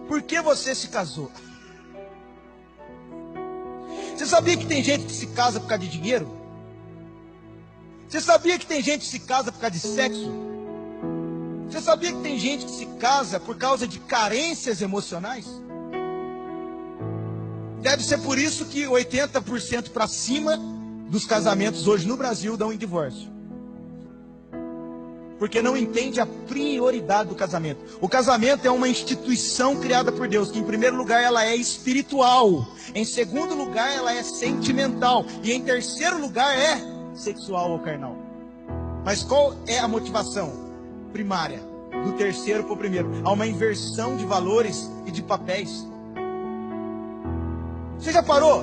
Por que você se casou? Você sabia que tem gente que se casa por causa de dinheiro? Você sabia que tem gente que se casa por causa de sexo? Você sabia que tem gente que se casa por causa de carências emocionais? Deve ser por isso que 80% para cima dos casamentos hoje no Brasil dão em divórcio. Porque não entende a prioridade do casamento. O casamento é uma instituição criada por Deus, que em primeiro lugar ela é espiritual, em segundo lugar ela é sentimental, e em terceiro lugar é sexual ou carnal. Mas qual é a motivação primária do terceiro para o primeiro? Há uma inversão de valores e de papéis. Você já parou?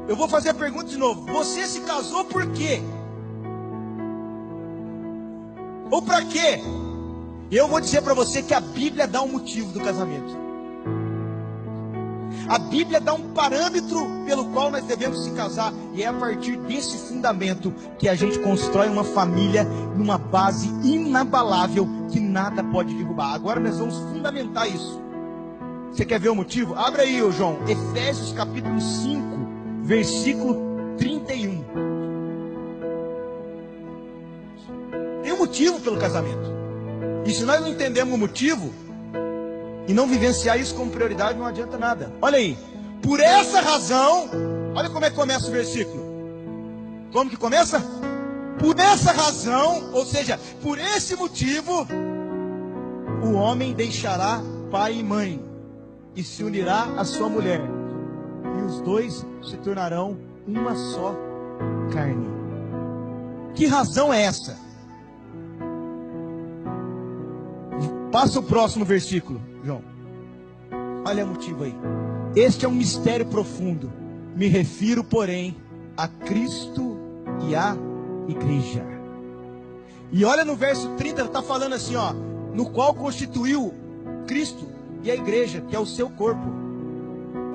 Eu vou fazer a pergunta de novo. Você se casou por quê? Ou para quê? E eu vou dizer para você que a Bíblia dá um motivo do casamento. A Bíblia dá um parâmetro pelo qual nós devemos se casar. E é a partir desse fundamento que a gente constrói uma família numa base inabalável que nada pode derrubar. Agora nós vamos fundamentar isso. Você quer ver o motivo? Abre aí, João. Efésios capítulo 5, versículo 31. Tem um motivo pelo casamento. E se nós não entendemos o motivo e não vivenciar isso como prioridade, não adianta nada. Olha aí. Por essa razão, olha como é que começa o versículo. Como que começa? Por essa razão, ou seja, por esse motivo, o homem deixará pai e mãe e se unirá à sua mulher, e os dois se tornarão uma só carne. Que razão é essa? Passa o próximo versículo, João. Olha o motivo aí. Este é um mistério profundo. Me refiro, porém, a Cristo e à igreja. E olha no verso 30, ele está falando assim, ó, no qual constituiu Cristo e a igreja, que é o seu corpo.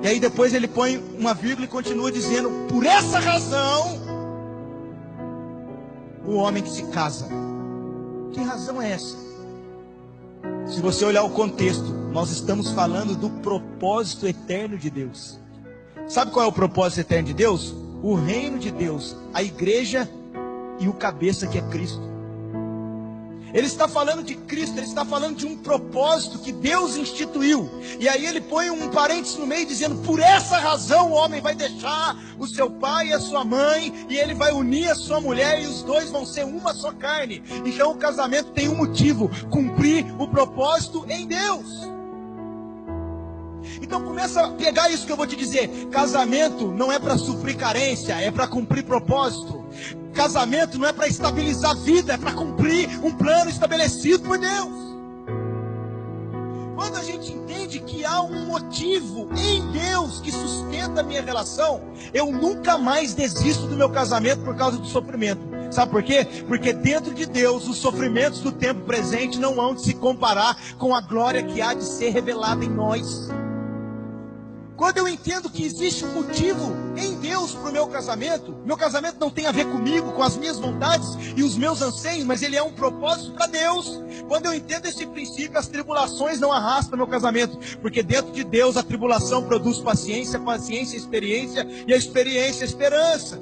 E aí depois ele põe uma vírgula e continua dizendo: por essa razão, o homem que se casa. Que razão é essa? Se você olhar o contexto, nós estamos falando do propósito eterno de Deus. Sabe qual é o propósito eterno de Deus? O reino de Deus, a igreja e o cabeça que é Cristo. Ele está falando de Cristo, ele está falando de um propósito que Deus instituiu. E aí ele põe um parênteses no meio dizendo: por essa razão o homem vai deixar o seu pai e a sua mãe, e ele vai unir a sua mulher, e os dois vão ser uma só carne. Então o casamento tem um motivo: cumprir o propósito em Deus. Então começa a pegar isso que eu vou te dizer. Casamento não é para suprir carência, é para cumprir propósito. Casamento não é para estabilizar a vida, é para cumprir um plano estabelecido por Deus. Quando a gente entende que há um motivo em Deus que sustenta a minha relação, eu nunca mais desisto do meu casamento por causa do sofrimento. Sabe por quê? Porque dentro de Deus, os sofrimentos do tempo presente não hão de se comparar com a glória que há de ser revelada em nós. Quando eu entendo que existe um motivo em Deus para o meu casamento não tem a ver comigo, com as minhas vontades e os meus anseios, mas ele é um propósito para Deus. Quando eu entendo esse princípio, as tribulações não arrastam meu casamento, porque dentro de Deus a tribulação produz paciência, paciência, experiência, e a experiência, esperança.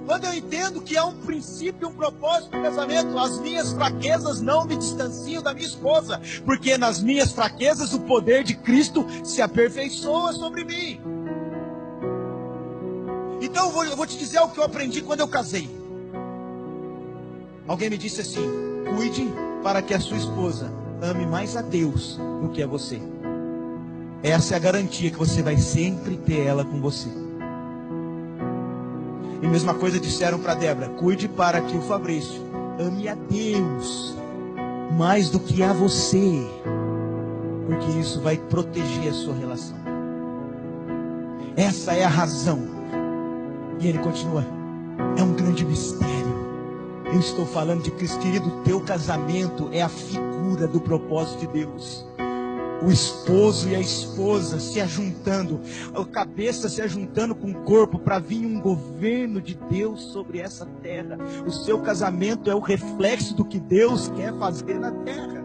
Quando eu entendo que há um princípio, um propósito no casamento, as minhas fraquezas não me distanciam da minha esposa, porque nas minhas fraquezas o poder de Cristo se aperfeiçoa sobre mim. Então eu vou te dizer o que eu aprendi quando eu casei. Alguém me disse assim: cuide para que a sua esposa ame mais a Deus do que a você. Essa é a garantia que você vai sempre ter ela com você. E mesma coisa disseram para Débora: cuide para que o Fabrício ame a Deus mais do que a você, porque isso vai proteger a sua relação. Essa é a razão. E ele continua: é um grande mistério. Eu estou falando de Cristo, querido. O teu casamento é a figura do propósito de Deus. O esposo e a esposa se ajuntando, a cabeça se ajuntando com o corpo para vir um governo de Deus sobre essa terra. O seu casamento é o reflexo do que Deus quer fazer na terra.